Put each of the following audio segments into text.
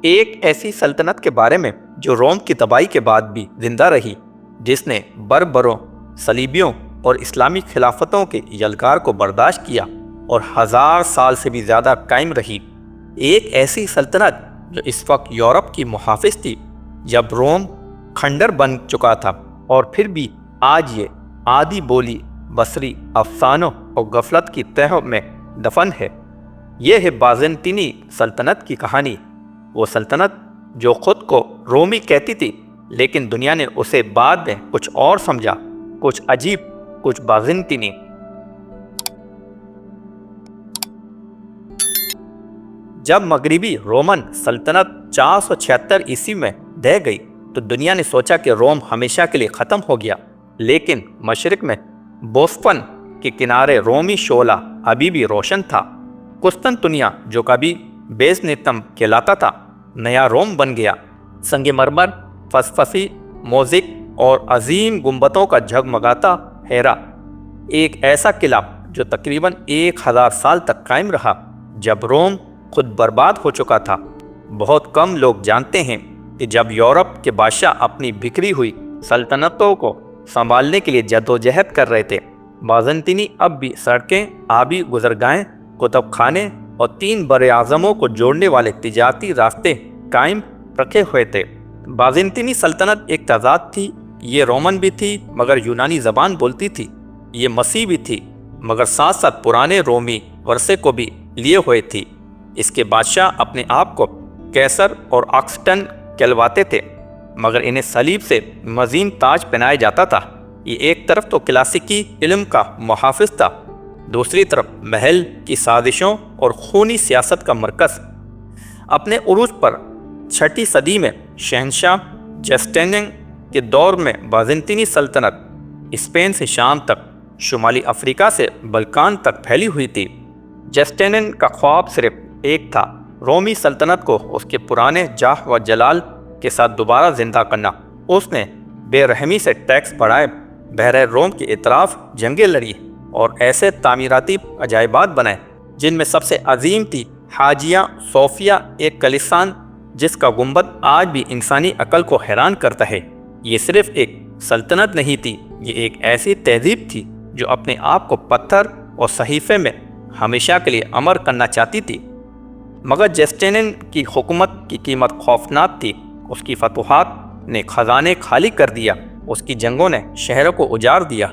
ایک ایسی سلطنت کے بارے میں جو روم کی تباہی کے بعد بھی زندہ رہی، جس نے بربروں، صلیبیوں اور اسلامی خلافتوں کے یلغار کو برداشت کیا اور 1000 سال سے بھی زیادہ قائم رہی۔ ایک ایسی سلطنت جو اس وقت یورپ کی محافظ تھی جب روم کھنڈر بن چکا تھا، اور پھر بھی آج یہ عادی بولی بصری افسانوں اور غفلت کی تہہ میں دفن ہے۔ یہ ہے بازنطینی سلطنت کی کہانی، وہ سلطنت جو خود کو رومی کہتی تھی، لیکن دنیا نے اسے بعد میں کچھ اور سمجھا، کچھ عجیب، کچھ بازنطینی۔ جب مغربی رومن سلطنت 476 عیسوی میں ڈہ گئی تو دنیا نے سوچا کہ روم ہمیشہ کے لیے ختم ہو گیا، لیکن مشرق میں بوسفن کے کنارے رومی شعلہ ابھی بھی روشن تھا۔ قسطنطنیہ جو کبھی بیزنطم کہلاتا تھا، نیا روم بن گیا۔ سنگ مرمر، فسفسی موزیک اور عظیم گنبدوں کا جھگمگاتا ہیرا، ایک ایسا قلعہ جو تقریباً 1000 سال تک قائم رہا جب روم خود برباد ہو چکا تھا۔ بہت کم لوگ جانتے ہیں کہ جب یورپ کے بادشاہ اپنی بکھری ہوئی سلطنتوں کو سنبھالنے کے لیے جدوجہد کر رہے تھے، بازنطینی اب بھی سڑکیں، آبی گزرگاہیں، کتب خانے اور 3 براعظموں کو جوڑنے والے تجارتی راستے قائم رکھے ہوئے تھے۔ بازنطینی سلطنت ایک تضاد تھی، یہ رومن بھی تھی مگر یونانی زبان بولتی تھی، یہ مسیحی بھی تھی مگر ساتھ ساتھ پرانے رومی ورثے کو بھی لیے ہوئے تھی۔ اس کے بادشاہ اپنے آپ کو کیسر اور آکسٹن کہلواتے تھے، مگر انہیں صلیب سے مزین تاج پہنایا جاتا تھا۔ یہ ایک طرف تو کلاسیکی علم کا محافظ تھا، دوسری طرف محل کی سازشوں اور خونی سیاست کا مرکز۔ اپنے عروج پر 6 صدی میں شہنشاہ جسٹینین کے دور میں بازنطینی سلطنت اسپین سے شام تک، شمالی افریقہ سے بلکان تک پھیلی ہوئی تھی۔ جسٹینین کا خواب صرف ایک تھا، رومی سلطنت کو اس کے پرانے جاہ و جلال کے ساتھ دوبارہ زندہ کرنا۔ اس نے بے رحمی سے ٹیکس بڑھائے، بحیرہ روم کے اطراف جنگیں لڑی اور ایسے تعمیراتی عجائبات بنائے جن میں سب سے عظیم تھی حاجیہ صوفیہ، ایک کلیسان جس کا گنبد آج بھی انسانی عقل کو حیران کرتا ہے۔ یہ صرف ایک سلطنت نہیں تھی، یہ ایک ایسی تہذیب تھی جو اپنے آپ کو پتھر اور صحیفے میں ہمیشہ کے لیے امر کرنا چاہتی تھی۔ مگر جسٹینین کی حکومت کی قیمت خوفناک تھی۔ اس کی فتوحات نے خزانے خالی کر دیا، اس کی جنگوں نے شہروں کو اجاڑ دیا،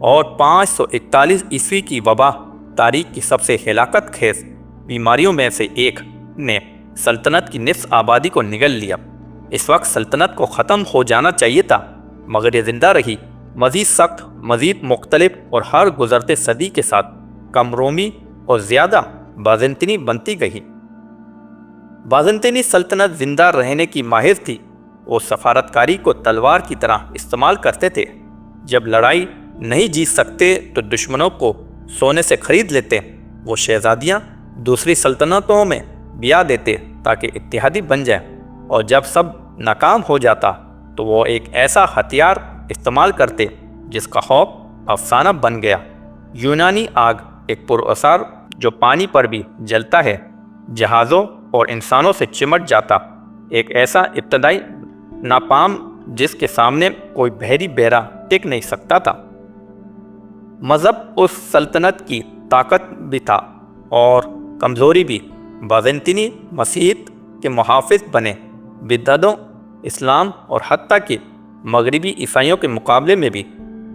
اور 541 عیسوی کی وبا، تاریخ کی سب سے ہلاکت خیز بیماریوں میں سے ایک، نے سلطنت کی نصف آبادی کو نگل لیا۔ اس وقت سلطنت کو ختم ہو جانا چاہیے تھا، مگر یہ زندہ رہی، مزید سخت، مزید مختلف، اور ہر گزرتے صدی کے ساتھ کم رومی اور زیادہ بازنطینی بنتی گئی۔ بازنطینی سلطنت زندہ رہنے کی ماہر تھی۔ وہ سفارتکاری کو تلوار کی طرح استعمال کرتے تھے۔ جب لڑائی نہیں جیت سکتے تو دشمنوں کو سونے سے خرید لیتے۔ وہ شہزادیاں دوسری سلطنتوں میں بیاہ دیتے تاکہ اتحادی بن جائیں، اور جب سب ناکام ہو جاتا تو وہ ایک ایسا ہتھیار استعمال کرتے جس کا خوف افسانہ بن گیا۔ یونانی آگ، ایک پراثر جو پانی پر بھی جلتا ہے، جہازوں اور انسانوں سے چمٹ جاتا، ایک ایسا ابتدائی ناپام جس کے سامنے کوئی بحری بیڑا ٹک نہیں سکتا تھا۔ مذہب اس سلطنت کی طاقت بھی تھا اور کمزوری بھی۔ بازنطینی مسیحیت کے محافظ بنے، بدعتوں، اسلام اور حتیٰ کہ مغربی عیسائیوں کے مقابلے میں بھی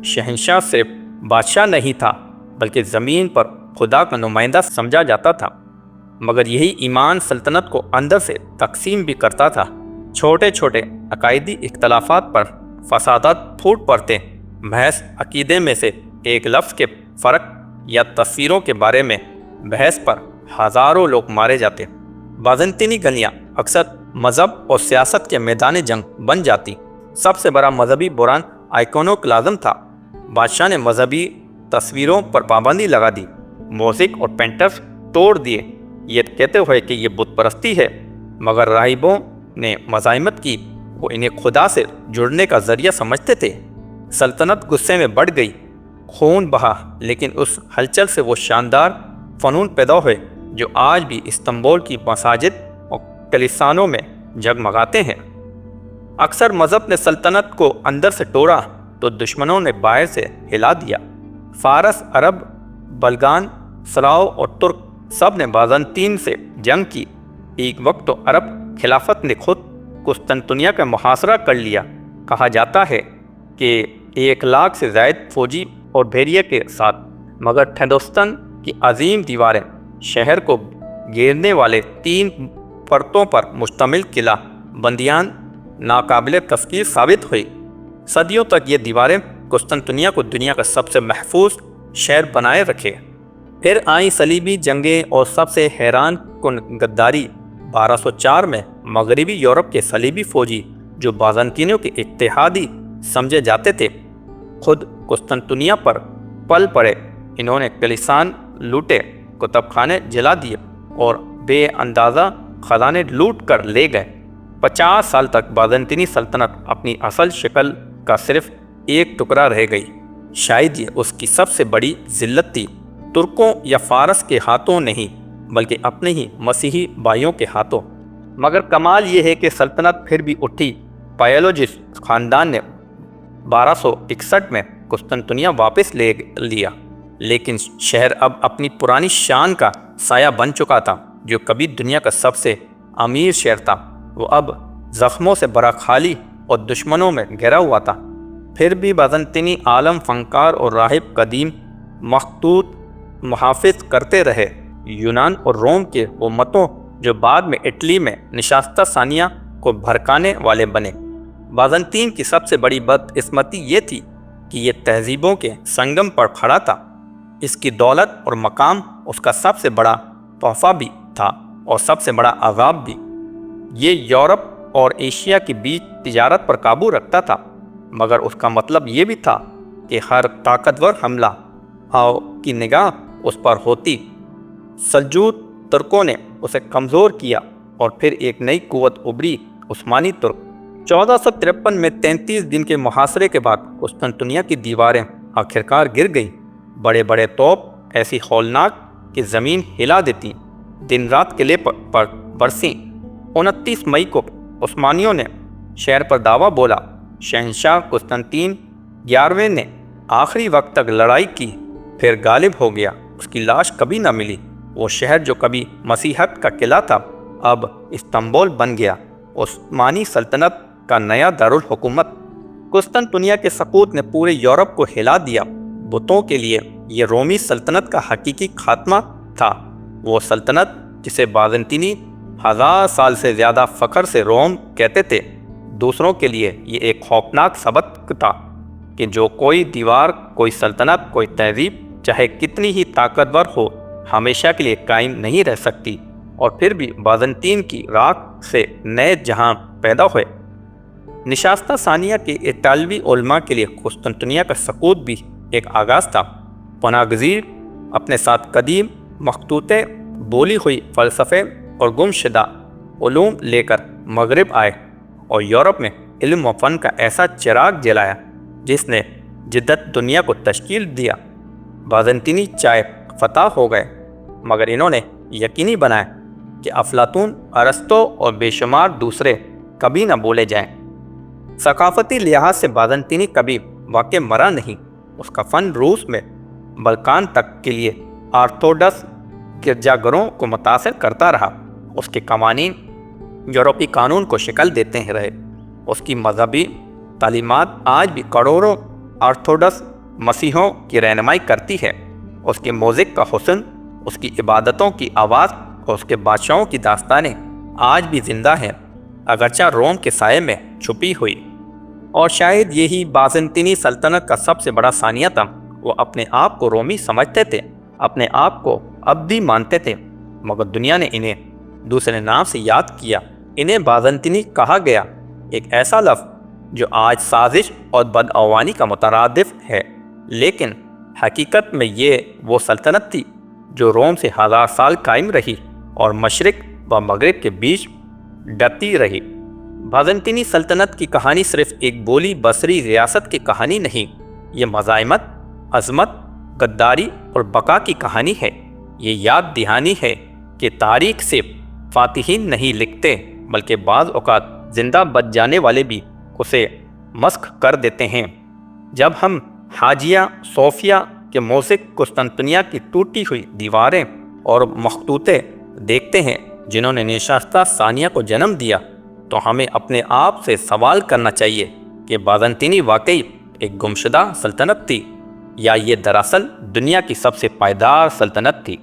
شہنشاہ صرف بادشاہ نہیں تھا بلکہ زمین پر خدا کا نمائندہ سمجھا جاتا تھا۔ مگر یہی ایمان سلطنت کو اندر سے تقسیم بھی کرتا تھا۔ چھوٹے چھوٹے عقائدی اختلافات پر فسادات پھوٹ پڑتے، محض عقیدے میں سے ایک لفظ کے فرق یا تصویروں کے بارے میں بحث پر ہزاروں لوگ مارے جاتے۔ بازنطینی گلیاں اکثر مذہب اور سیاست کے میدان جنگ بن جاتی۔ سب سے بڑا مذہبی بحران آئیکونوکلازم تھا۔ بادشاہ نے مذہبی تصویروں پر پابندی لگا دی، موزیک اور پینٹرز توڑ دیے، یہ کہتے ہوئے کہ یہ بت پرستی ہے، مگر راہبوں نے مزاحمت کی، وہ انہیں خدا سے جڑنے کا ذریعہ سمجھتے تھے۔ سلطنت غصے میں بڑھ گئی، خون بہا، لیکن اس ہلچل سے وہ شاندار فنون پیدا ہوئے جو آج بھی استنبول کی مساجد اور کلیسانوں میں جگمگاتے ہیں۔ اکثر مذہب نے سلطنت کو اندر سے توڑا تو دشمنوں نے باہر سے ہلا دیا۔ فارس، عرب، بلغان، سلاؤ اور ترک سب نے بازنطین سے جنگ کی۔ ایک وقت تو عرب خلافت نے خود قسطنطنیہ کا محاصرہ کر لیا۔ کہا جاتا ہے کہ 1,00,000 سے زائد فوجی اور بحریہ کے ساتھ، مگر ہندوستان کی عظیم دیواریں، شہر کو گھیرنے والے 3 پرتوں پر مشتمل قلعہ بندیان ناقابل تفکیر ثابت ہوئی۔ صدیوں تک یہ دیواریں قسطنطنیہ کو دنیا کا سب سے محفوظ شہر بنائے رکھے۔ پھر آئیں صلیبی جنگیں اور سب سے حیران کن غداری۔ 1204 میں مغربی یورپ کے صلیبی فوجی، جو بازنطینیوں کے اتحادی سمجھے جاتے تھے، خود قسطنطنیہ پر پل پڑے۔ انہوں نے کلیسان لوٹے، کتب خانے جلا دیے اور بے اندازہ خزانے لوٹ کر لے گئے۔ 50 سال تک بازنطینی سلطنت اپنی اصل شکل کا صرف ایک ٹکڑا رہ گئی۔ شاید یہ اس کی سب سے بڑی ذلت تھی، ترکوں یا فارس کے ہاتھوں نہیں بلکہ اپنے ہی مسیحی بھائیوں کے ہاتھوں۔ مگر کمال یہ ہے کہ سلطنت پھر بھی اٹھی۔ پائیولوجس خاندان نے 1261 میں قسطنطنیہ واپس لے لیا، لیکن شہر اب اپنی پرانی شان کا سایہ بن چکا تھا۔ جو کبھی دنیا کا سب سے امیر شہر تھا، وہ اب زخموں سے بھرا خالی اور دشمنوں میں گھرا ہوا تھا۔ پھر بھی بازنطینی عالم، فنکار اور راہب قدیم مخطوط محافظ کرتے رہے۔ یونان اور روم کے وہ متوں جو بعد میں اٹلی میں نشستہ ثانیہ کو بھڑکانے والے بنے۔ بازنطین کی سب سے بڑی بدقسمتی یہ تھی کہ یہ تہذیبوں کے سنگم پر کھڑا تھا۔ اس کی دولت اور مقام اس کا سب سے بڑا تحفہ بھی تھا اور سب سے بڑا عذاب بھی۔ یہ یورپ اور ایشیا کے بیچ تجارت پر قابو رکھتا تھا، مگر اس کا مطلب یہ بھی تھا کہ ہر طاقتور حملہ کی نگاہ اس پر ہوتی۔ سلجوق ترکوں نے اسے کمزور کیا اور پھر ایک نئی قوت ابھری، عثمانی ترک۔ 1453 میں 33 دن کے محاصرے کے بعد قسطنطنیہ کی دیواریں آخرکار گر گئیں۔ بڑے بڑے توپ ایسی ہولناک کہ زمین ہلا دیتی، دن رات قلعے پر برسیں۔ 29 مئی کو عثمانیوں نے شہر پر دعویٰ بولا۔ شہنشاہ قسطنطین 11ویں نے آخری وقت تک لڑائی کی، پھر غالب ہو گیا۔ اس کی لاش کبھی نہ ملی۔ وہ شہر جو کبھی مسیحت کا قلعہ تھا، اب استنبول بن گیا، عثمانی سلطنت کا نیا دارالحکومت۔ قسطنطنیہ کے سقوط نے پورے یورپ کو ہلا دیا۔ بتوں کے لیے یہ رومی سلطنت کا حقیقی خاتمہ تھا۔ وہ سلطنت جسے بازنطینی 1000 سال سے زیادہ فخر سے روم کہتے تھے، دوسروں کے لیے یہ ایک خوفناک سبق تھا کہ جو کوئی دیوار، کوئی سلطنت، کوئی تہذیب، چاہے کتنی ہی طاقتور ہو، ہمیشہ کے لیے قائم نہیں رہ سکتی۔ اور پھر بھی بازنطین کی راکھ سے نئے جہاں پیدا ہوئے۔ نشستہ ثانیہ کے اطالوی علماء کے لیے قسطنطنیہ کا سقوط بھی ایک آغاز تھا۔ پناہ گزیر اپنے ساتھ قدیم مخطوطے، بولی ہوئی فلسفے اور گم شدہ علوم لے کر مغرب آئے اور یورپ میں علم و فن کا ایسا چراغ جلایا جس نے جدت دنیا کو تشکیل دیا۔ بازنطینی چائے فتح ہو گئے، مگر انہوں نے یقینی بنایا کہ افلاطون، ارسطو اور بے شمار دوسرے کبھی نہ بولے جائیں۔ ثقافتی لحاظ سے بازنطینی کبھی واقع مرا نہیں۔ اس کا فن روس میں بلکان تک کے لیے آرتھوڈکس گرجا گھروں کو متاثر کرتا رہا۔ اس کے قوانین یورپی قانون کو شکل دیتے رہے۔ اس کی مذہبی تعلیمات آج بھی کروڑوں آرتھوڈکس مسیحیوں کی رہنمائی کرتی ہے۔ اس کے موزک کا حسن، اس کی عبادتوں کی آواز اور اس کے بادشاہوں کی داستانیں آج بھی زندہ ہیں، اگرچہ روم کے سائے میں چھپی ہوئی۔ اور شاید یہی بازنطینی سلطنت کا سب سے بڑا ثانیہ تھا۔ وہ اپنے آپ کو رومی سمجھتے تھے، اپنے آپ کو عبدی مانتے تھے، مگر دنیا نے انہیں دوسرے نام سے یاد کیا۔ انہیں بازنطینی کہا گیا، ایک ایسا لفظ جو آج سازش اور بدعنوانی کا مترادف ہے، لیکن حقیقت میں یہ وہ سلطنت تھی جو روم سے 1000 سال قائم رہی اور مشرق و مغرب کے بیچ ڈٹتی رہی۔ بازنطینی سلطنت کی کہانی صرف ایک بولی بصری ریاست کی کہانی نہیں، یہ مزاحمت، عظمت، غداری اور بقا کی کہانی ہے۔ یہ یاد دہانی ہے کہ تاریخ صرف فاتحین نہیں لکھتے بلکہ بعض اوقات زندہ بچ جانے والے بھی اسے مسخ کر دیتے ہیں۔ جب ہم حاجیہ صوفیہ کے موزق قسطنطنیہ کی ٹوٹی ہوئی دیواریں اور مخطوطے دیکھتے ہیں جنہوں نے نشستہ ثانیہ کو جنم دیا، تو ہمیں اپنے آپ سے سوال کرنا چاہیے کہ بازنطینی واقعی ایک گمشدہ سلطنت تھی یا یہ دراصل دنیا کی سب سے پائیدار سلطنت تھی۔